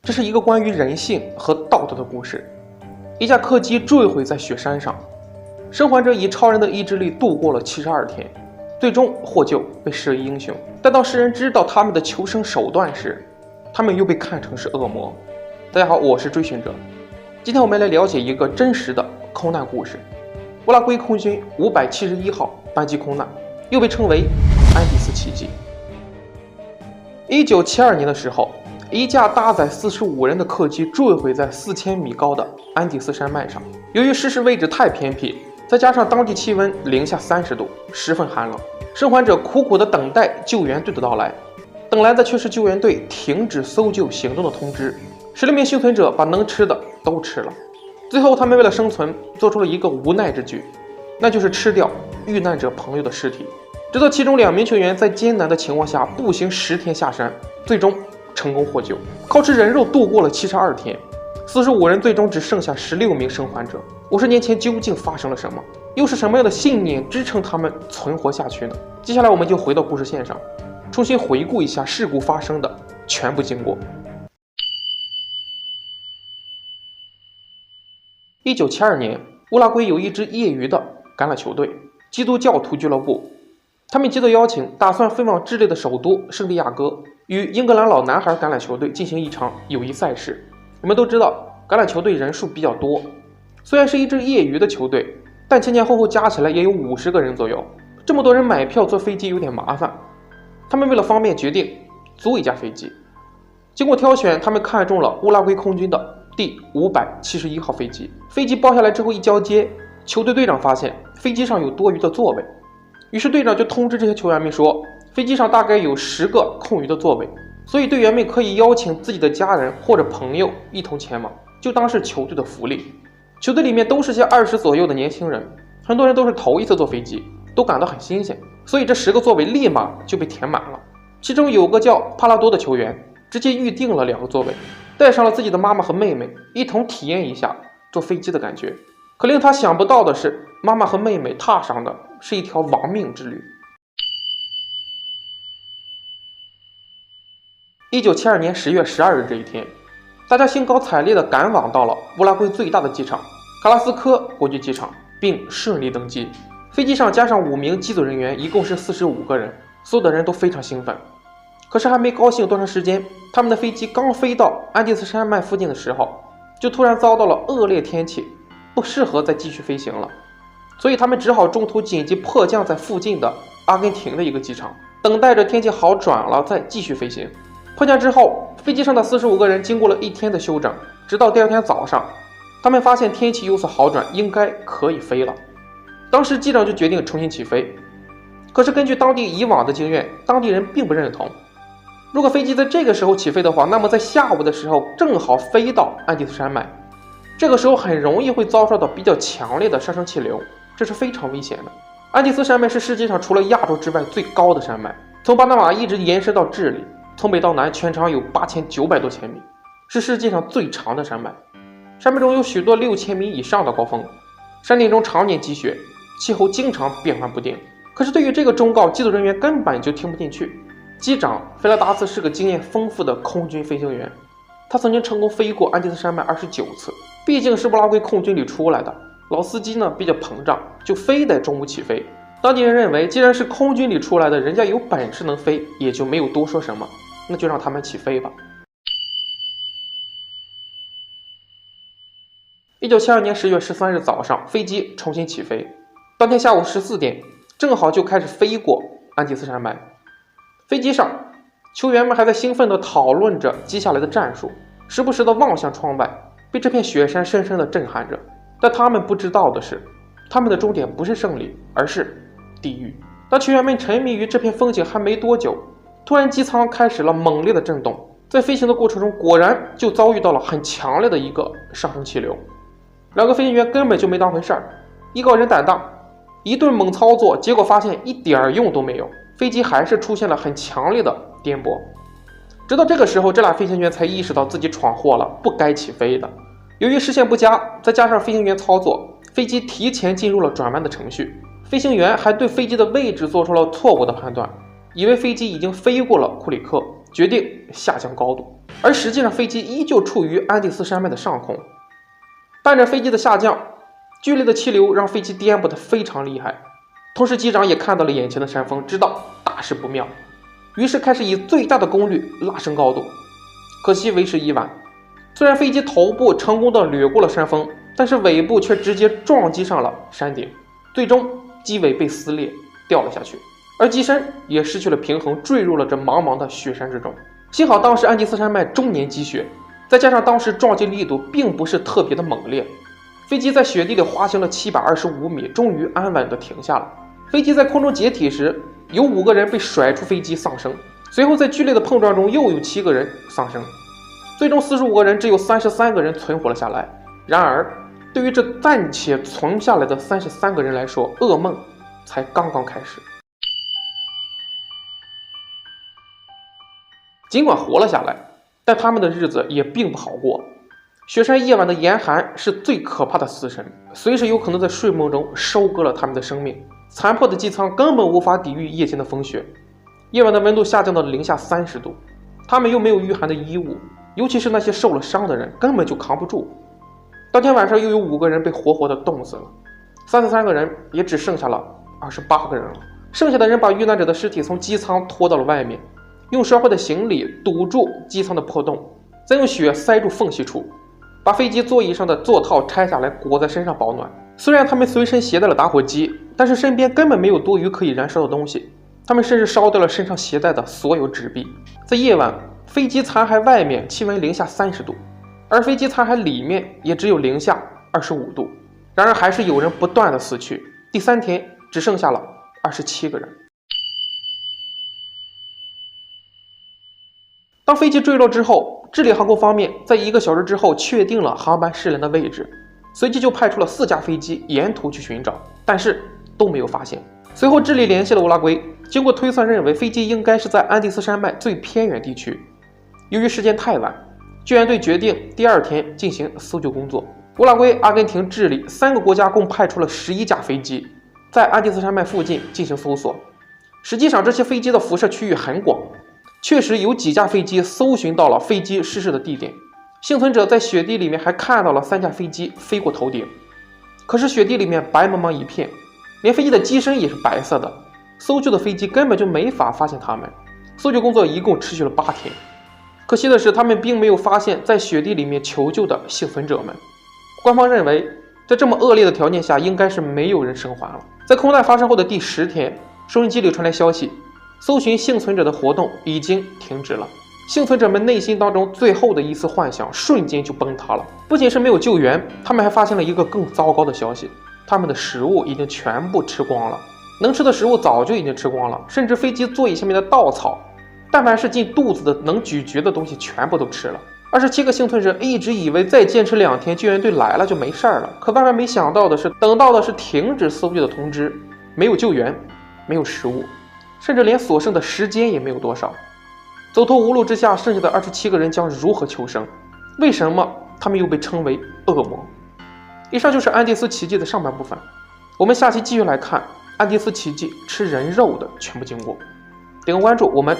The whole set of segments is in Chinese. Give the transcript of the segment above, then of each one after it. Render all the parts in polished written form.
这是一个关于人性和道德的故事。一架客机坠毁在雪山上，生还者以超人的意志力度过了72天，最终获救，被视为英雄。但当世人知道他们的求生手段时，他们又被看成是恶魔。大家好，我是追寻者。今天我们来了解一个真实的空难故事。乌拉圭空军571号班机空难，又被称为安第斯奇迹。1972年的时候，一架搭载45人的客机坠毁在4000米高的安第斯山脉上。由于失事位置太偏僻，再加上当地气温-30度，十分寒冷，生还者苦苦地等待救援队的到来，等来的却是救援队停止搜救行动的通知。16名幸存者把能吃的都吃了，最后他们为了生存做出了一个无奈之举，那就是吃掉遇难者朋友的尸体。直到其中2名球员在艰难的情况下步行10天下山，最终成功获救，靠吃人肉度过了72天。45人最终只剩下16名生还者。50年前究竟发生了什么？又是什么样的信念支撑他们存活下去呢？接下来我们就回到故事线上，重新回顾一下事故发生的全部经过。1972年，乌拉圭有一支业余的橄榄球队——基督教徒俱乐部。他们接到邀请，打算飞往智利的首都圣地亚哥，与英格兰老男孩橄榄球队进行一场友谊赛事。我们都知道，橄榄球队人数比较多，虽然是一支业余的球队，但前后加起来也有50个人左右。这么多人买票坐飞机有点麻烦，他们为了方便决定租一架飞机。经过挑选，他们看中了乌拉圭空军的第571号飞机。飞机包下来之后一交接，球队队长发现飞机上有多余的座位，于是队长就通知这些球员们说，飞机上大概有10个空余的座位，所以队员们可以邀请自己的家人或者朋友一同前往，就当是球队的福利。球队里面都是些20左右的年轻人，很多人都是头一次坐飞机，都感到很新鲜，所以这10个座位立马就被填满了。其中有个叫帕拉多的球员直接预定了2个座位，带上了自己的妈妈和妹妹，一同体验一下坐飞机的感觉。可令他想不到的是，妈妈和妹妹踏上的是一条亡命之旅。1972年10月12日这一天，大家兴高采烈地赶往到了乌拉圭最大的机场卡拉斯科国际机场，并顺利登机。飞机上加上5名机组人员，一共是45个人，所有的人都非常兴奋。可是还没高兴多长时间，他们的飞机刚飞到安第斯山脉附近的时候，就突然遭到了恶劣天气，不适合再继续飞行了，所以他们只好中途紧急迫降在附近的阿根廷的一个机场，等待着天气好转了再继续飞行。迫降之后，飞机上的45个人经过了1天的休整，直到第2天早上，他们发现天气有所好转，应该可以飞了。当时机长就决定重新起飞，可是根据当地以往的经验，当地人并不认同。如果飞机在这个时候起飞的话，那么在下午的时候正好飞到安第斯山脉，这个时候很容易会遭受到比较强烈的上升气流，这是非常危险的。安第斯山脉是世界上除了亚洲之外最高的山脉，从巴拿马一直延伸到智利，从北到南全长有8900多千米，是世界上最长的山脉。山脉中有许多6000米以上的高峰，山顶中常年积雪，气候经常变幻不定。可是对于这个忠告，机组人员根本就听不进去。机长菲拉达斯是个经验丰富的空军飞行员，他曾经成功飞过安第斯山脉29次，毕竟是乌拉圭空军里出来的，老司机呢比较膨胀，就非得中午起飞。当地人认为，既然是空军里出来的，人家有本事能飞，也就没有多说什么，那就让他们起飞吧。1972年10月13日早上，飞机重新起飞，当天下午14点，正好就开始飞过安第斯山脉。飞机上，球员们还在兴奋地讨论着接下来的战术，时不时地望向窗外，被这片雪山深深地震撼着。但他们不知道的是，他们的终点不是胜利，而是地狱。当球员们沉迷于这片风景还没多久，突然机舱开始了猛烈的震动，在飞行的过程中，果然就遭遇到了很强烈的一个上升气流。2个飞行员根本就没当回事儿，艺高人胆大，一顿猛操作，结果发现一点用都没有，飞机还是出现了很强烈的颠簸。直到这个时候，这俩飞行员才意识到自己闯祸了，不该起飞的。由于视线不佳，再加上飞行员操作，飞机提前进入了转弯的程序。飞行员还对飞机的位置做出了错误的判断，以为飞机已经飞过了库里克，决定下降高度，而实际上飞机依旧处于安第斯山脉的上空。伴着飞机的下降，剧烈的气流让飞机颠簸得非常厉害。同时机长也看到了眼前的山峰，知道大事不妙，于是开始以最大的功率拉升高度。可惜为时已晚，虽然飞机头部成功地掠过了山峰，但是尾部却直接撞击上了山顶，最终机尾被撕裂掉了下去，而机身也失去了平衡，坠入了这茫茫的雪山之中。幸好当时安第斯山脉终年积雪，再加上当时撞击力度并不是特别的猛烈，飞机在雪地里滑行了725米，终于安稳地停下了。飞机在空中解体时，有5个人被甩出飞机丧生，随后在剧烈的碰撞中又有7个人丧生，最终45个人只有33个人存活了下来。然而对于这暂且存下来的33个人来说，噩梦才刚刚开始。尽管活了下来，但他们的日子也并不好过。雪山夜晚的严寒是最可怕的死神，随时有可能在睡梦中收割了他们的生命。残破的机舱根本无法抵御夜间的风雪，夜晚的温度下降到了-30度，他们又没有御寒的衣物，尤其是那些受了伤的人根本就扛不住。当天晚上又有5个人被活活的冻死了，33个人也只剩下了28个人了。剩下的人把遇难者的尸体从机舱拖到了外面，用烧坏的行李堵住机舱的破洞，再用雪塞住缝隙处，把飞机座椅上的座套拆下来裹在身上保暖。虽然他们随身携带了打火机，但是身边根本没有多余可以燃烧的东西，他们甚至烧掉了身上携带的所有纸币。在夜晚，飞机残骸外面气温-30度，而飞机残骸里面也只有-25度。然而还是有人不断的死去，第3天只剩下了27个人。当飞机坠落之后，智利航空方面在1个小时之后确定了航班失联的位置，随即就派出了4架飞机沿途去寻找，但是都没有发现。随后智利联系了乌拉圭，经过推算认为飞机应该是在安第斯山脉最偏远地区。由于时间太晚，救援队决定第2天进行搜救工作。乌拉圭、阿根廷、智利3个国家共派出了11架飞机在安第斯山脉附近进行搜索。实际上这些飞机的辐射区域很广，确实有几架飞机搜寻到了飞机失事的地点，幸存者在雪地里面还看到了3架飞机飞过头顶。可是雪地里面白茫茫一片，连飞机的机身也是白色的，搜救的飞机根本就没法发现它们。搜救工作一共持续了8天，可惜的是他们并没有发现在雪地里面求救的幸存者们。官方认为在这么恶劣的条件下应该是没有人生还了。在空难发生后的第10天，收音机里传来消息，搜寻幸存者的活动已经停止了。幸存者们内心当中最后的一丝幻想瞬间就崩塌了。不仅是没有救援，他们还发现了一个更糟糕的消息，他们的食物已经全部吃光了，能吃的食物早就已经吃光了，甚至飞机座椅下面的稻草，但凡是进肚子的能咀嚼的东西全部都吃了。27个幸存者一直以为再坚持2天救援队来了就没事了，可万万没想到的是，等到的是停止搜救的通知，没有救援，没有食物，甚至连所剩的时间也没有多少。走投无路之下，剩下的27个人将如何求生？为什么他们又被称为恶魔？以上就是安第斯奇迹的上半部分，我们下期继续来看安第斯奇迹吃人肉的全部经过。点个关注，我们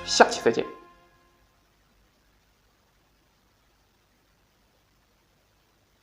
下期再见。